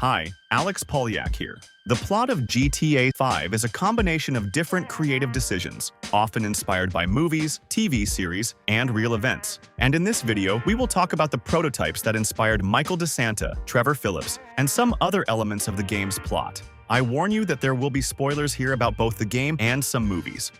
Hi, Alex Polyak here. The plot of GTA 5 is a combination of different creative decisions, often inspired by movies, TV series, and real events. And in this video, we will talk about the prototypes that inspired Michael DeSanta, Trevor Philips, and some other elements of the game's plot. I warn you that there will be spoilers here about both the game and some movies.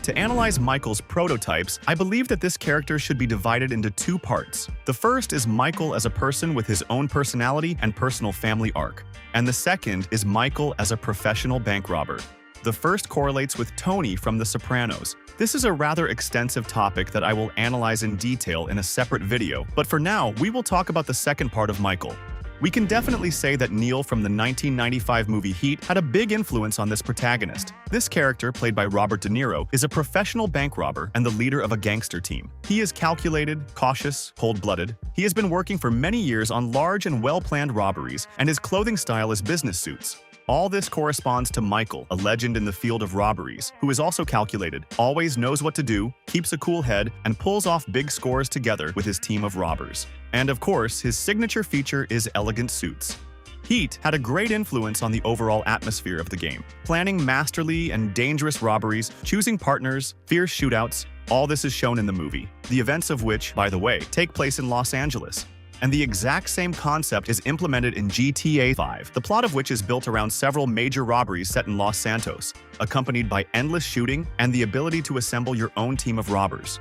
To analyze Michael's prototypes, I believe that this character should be divided into two parts. The first is Michael as a person with his own personality and personal family arc, and the second is Michael as a professional bank robber. The first correlates with Tony from The Sopranos. This is a rather extensive topic that I will analyze in detail in a separate video, but for now, we will talk about the second part of Michael. We can definitely say that Neil from the 1995 movie Heat had a big influence on this protagonist. This character, played by Robert De Niro, is a professional bank robber and the leader of a gangster team. He is calculated, cautious, cold-blooded. He has been working for many years on large and well-planned robberies, and his clothing style is business suits. All this corresponds to Michael, a legend in the field of robberies, who is also calculated, always knows what to do, keeps a cool head, and pulls off big scores together with his team of robbers. And of course, his signature feature is elegant suits. Heat had a great influence on the overall atmosphere of the game, planning masterly and dangerous robberies, choosing partners, fierce shootouts. All this is shown in the movie, the events of which, by the way, take place in Los Angeles. And the exact same concept is implemented in GTA 5, the plot of which is built around several major robberies set in Los Santos, accompanied by endless shooting and the ability to assemble your own team of robbers.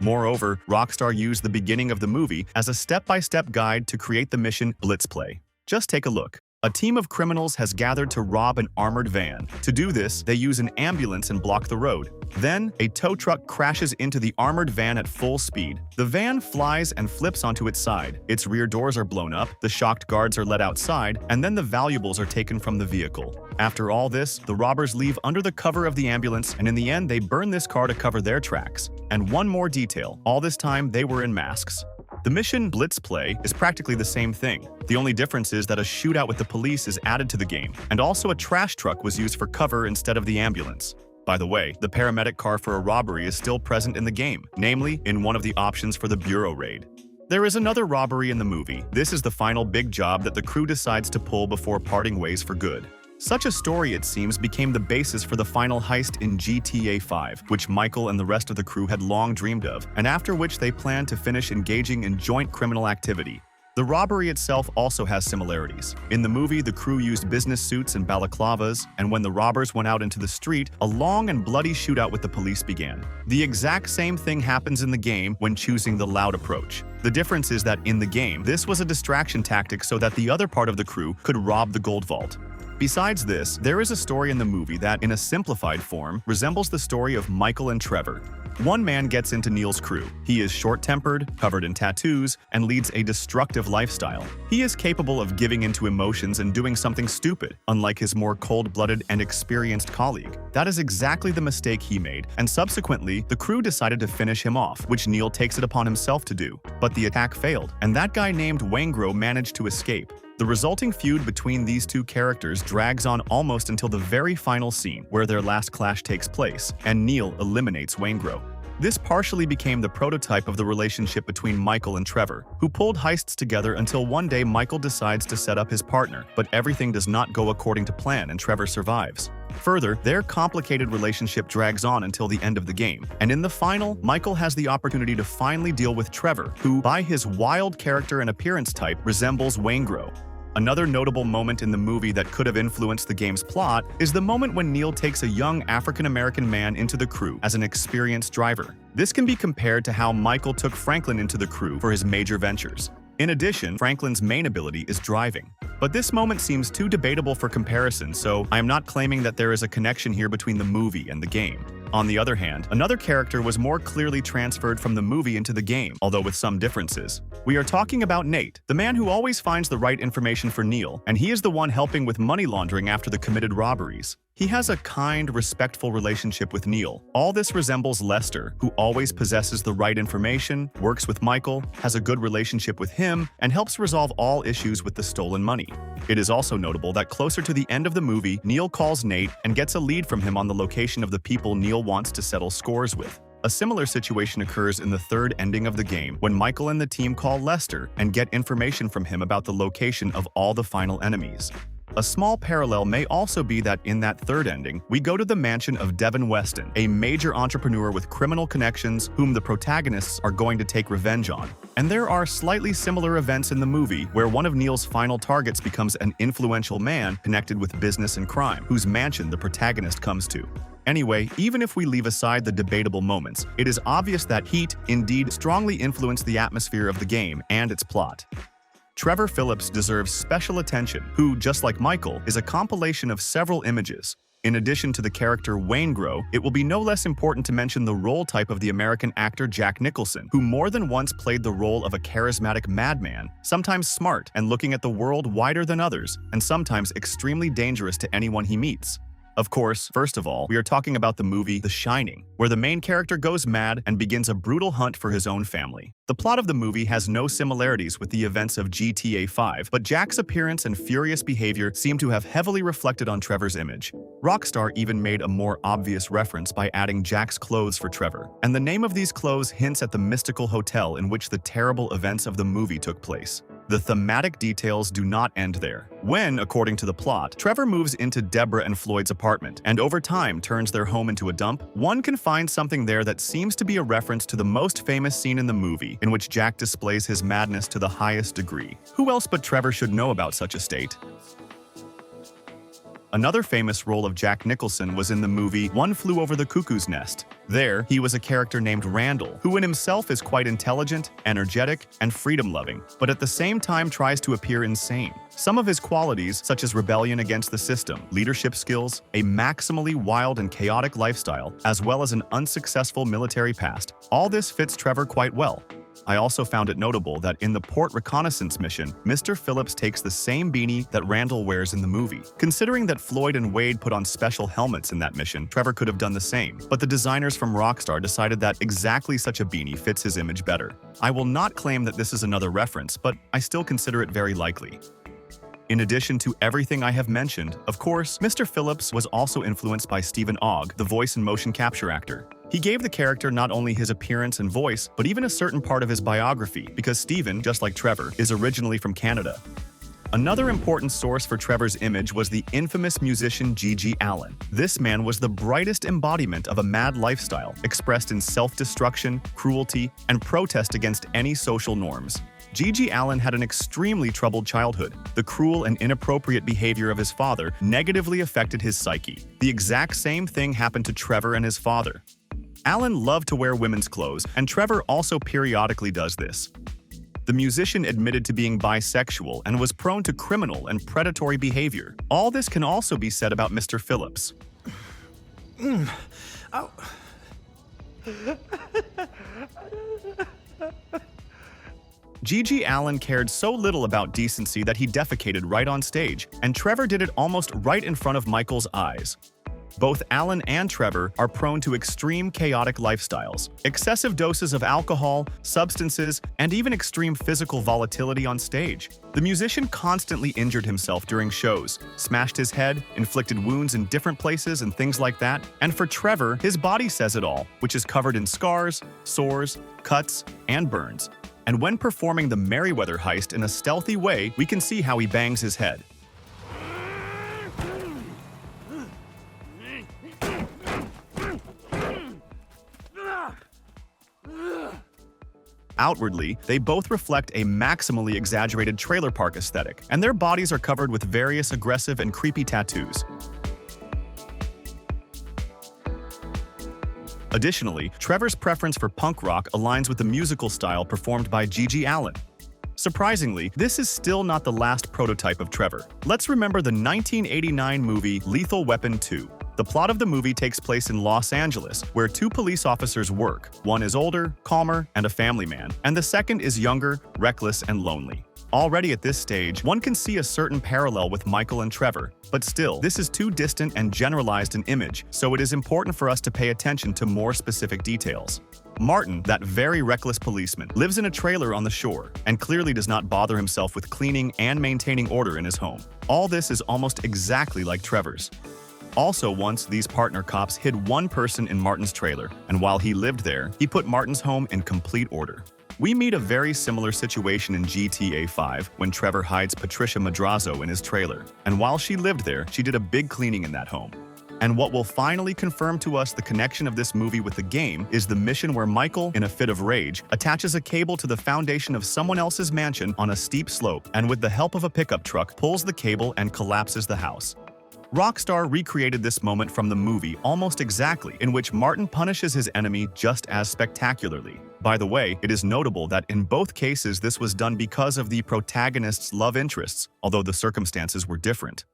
Moreover, Rockstar used the beginning of the movie as a step-by-step guide to create the mission Blitzplay. Just take a look. A team of criminals has gathered to rob an armored van. To do this, they use an ambulance and block the road. Then, a tow truck crashes into the armored van at full speed. The van flies and flips onto its side. Its rear doors are blown up, the shocked guards are let outside, and then the valuables are taken from the vehicle. After all this, the robbers leave under the cover of the ambulance, and in the end, they burn this car to cover their tracks. And one more detail, all this time they were in masks. The mission Blitzplay is practically the same thing. The only difference is that a shootout with the police is added to the game, and also a trash truck was used for cover instead of the ambulance. By the way, the paramedic car for a robbery is still present in the game, namely in one of the options for the bureau raid. There is another robbery in the movie. This is the final big job that the crew decides to pull before parting ways for good. Such a story, it seems, became the basis for the final heist in GTA 5, which Michael and the rest of the crew had long dreamed of, and after which they planned to finish engaging in joint criminal activity. The robbery itself also has similarities. In the movie, the crew used business suits and balaclavas, and when the robbers went out into the street, a long and bloody shootout with the police began. The exact same thing happens in the game when choosing the loud approach. The difference is that in the game, this was a distraction tactic so that the other part of the crew could rob the gold vault. Besides this, there is a story in the movie that, in a simplified form, resembles the story of Michael and Trevor. One man gets into Neil's crew. He is short-tempered, covered in tattoos, and leads a destructive lifestyle. He is capable of giving into emotions and doing something stupid, unlike his more cold-blooded and experienced colleague. That is exactly the mistake he made, and subsequently, the crew decided to finish him off, which Neil takes it upon himself to do. But the attack failed, and that guy named Waingro managed to escape. The resulting feud between these two characters drags on almost until the very final scene, where their last clash takes place, and Neil eliminates Waingro. This partially became the prototype of the relationship between Michael and Trevor, who pulled heists together until one day Michael decides to set up his partner, but everything does not go according to plan and Trevor survives. Further, their complicated relationship drags on until the end of the game, and in the final, Michael has the opportunity to finally deal with Trevor, who, by his wild character and appearance type, resembles Waingro. Another notable moment in the movie that could have influenced the game's plot is the moment when Neil takes a young African-American man into the crew as an experienced driver. This can be compared to how Michael took Franklin into the crew for his major ventures. In addition, Franklin's main ability is driving. But this moment seems too debatable for comparison, so I am not claiming that there is a connection here between the movie and the game. On the other hand, another character was more clearly transferred from the movie into the game, although with some differences. We are talking about Nate, the man who always finds the right information for Neil, and he is the one helping with money laundering after the committed robberies. He has a kind, respectful relationship with Neil. All this resembles Lester, who always possesses the right information, works with Michael, has a good relationship with him, and helps resolve all issues with the stolen money. It is also notable that closer to the end of the movie, Neil calls Nate and gets a lead from him on the location of the people Neil wants to settle scores with. A similar situation occurs in the third ending of the game when Michael and the team call Lester and get information from him about the location of all the final enemies. A small parallel may also be that in that third ending, we go to the mansion of Devin Weston, a major entrepreneur with criminal connections whom the protagonists are going to take revenge on. And there are slightly similar events in the movie where one of Neil's final targets becomes an influential man connected with business and crime, whose mansion the protagonist comes to. Anyway, even if we leave aside the debatable moments, it is obvious that Heat indeed strongly influenced the atmosphere of the game and its plot. Trevor Philips deserves special attention, who, just like Michael, is a compilation of several images. In addition to the character Waingro, it will be no less important to mention the role type of the American actor Jack Nicholson, who more than once played the role of a charismatic madman, sometimes smart and looking at the world wider than others, and sometimes extremely dangerous to anyone he meets. Of course, first of all, we are talking about the movie The Shining, where the main character goes mad and begins a brutal hunt for his own family. The plot of the movie has no similarities with the events of GTA 5, but Jack's appearance and furious behavior seem to have heavily reflected on Trevor's image. Rockstar even made a more obvious reference by adding Jack's clothes for Trevor, and the name of these clothes hints at the mystical hotel in which the terrible events of the movie took place. The thematic details do not end there. When, according to the plot, Trevor moves into Deborah and Floyd's apartment and over time turns their home into a dump, one can find something there that seems to be a reference to the most famous scene in the movie, in which Jack displays his madness to the highest degree. Who else but Trevor should know about such a state? Another famous role of Jack Nicholson was in the movie One Flew Over the Cuckoo's Nest. There, he was a character named Randall, who in himself is quite intelligent, energetic, and freedom-loving, but at the same time tries to appear insane. Some of his qualities, such as rebellion against the system, leadership skills, a maximally wild and chaotic lifestyle, as well as an unsuccessful military past, all this fits Trevor quite well. I also found it notable that in the port reconnaissance mission, Mr. Phillips takes the same beanie that Randall wears in the movie. Considering that Floyd and Wade put on special helmets in that mission, Trevor could have done the same, but the designers from Rockstar decided that exactly such a beanie fits his image better. I will not claim that this is another reference, but I still consider it very likely. In addition to everything I have mentioned, of course, Mr. Phillips was also influenced by Stephen Ogg, the voice and motion capture actor. He gave the character not only his appearance and voice, but even a certain part of his biography, because Stephen, just like Trevor, is originally from Canada. Another important source for Trevor's image was the infamous musician Gigi Allen. This man was the brightest embodiment of a mad lifestyle, expressed in self-destruction, cruelty, and protest against any social norms. Gigi Allen had an extremely troubled childhood. The cruel and inappropriate behavior of his father negatively affected his psyche. The exact same thing happened to Trevor and his father. Allen loved to wear women's clothes, and Trevor also periodically does this. The musician admitted to being bisexual and was prone to criminal and predatory behavior. All this can also be said about Mr. Phillips. Gigi Allen cared so little about decency that he defecated right on stage, and Trevor did it almost right in front of Michael's eyes. Both Allen and Trevor are prone to extreme chaotic lifestyles, excessive doses of alcohol, substances, and even extreme physical volatility on stage. The musician constantly injured himself during shows, smashed his head, inflicted wounds in different places and things like that. And for Trevor, his body says it all, which is covered in scars, sores, cuts, and burns. And when performing the Merryweather heist in a stealthy way, we can see how he bangs his head. Outwardly, they both reflect a maximally exaggerated trailer park aesthetic, and their bodies are covered with various aggressive and creepy tattoos. Additionally, Trevor's preference for punk rock aligns with the musical style performed by Gigi Allen. Surprisingly, this is still not the last prototype of Trevor. Let's remember the 1989 movie Lethal Weapon 2. The plot of the movie takes place in Los Angeles, where two police officers work. One is older, calmer, and a family man, and the second is younger, reckless, and lonely. Already at this stage, one can see a certain parallel with Michael and Trevor, but still, this is too distant and generalized an image, so it is important for us to pay attention to more specific details. Martin, that very reckless policeman, lives in a trailer on the shore and clearly does not bother himself with cleaning and maintaining order in his home. All this is almost exactly like Trevor's. Also once, these partner cops hid one person in Martin's trailer, and while he lived there, he put Martin's home in complete order. We meet a very similar situation in GTA 5 when Trevor hides Patricia Madrazo in his trailer, and while she lived there, she did a big cleaning in that home. And what will finally confirm to us the connection of this movie with the game is the mission where Michael, in a fit of rage, attaches a cable to the foundation of someone else's mansion on a steep slope and with the help of a pickup truck pulls the cable and collapses the house. Rockstar recreated this moment from the movie almost exactly, in which Martin punishes his enemy just as spectacularly. By the way, it is notable that in both cases this was done because of the protagonist's love interests, although the circumstances were different.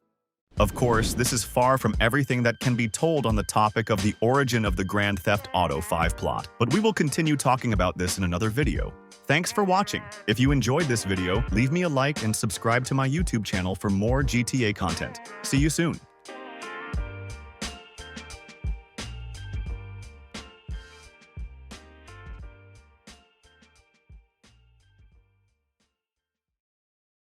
Of course, this is far from everything that can be told on the topic of the origin of the Grand Theft Auto 5 plot, but we will continue talking about this in another video. Thanks for watching. If you enjoyed this video, leave me a like and subscribe to my YouTube channel for more GTA content. See you soon.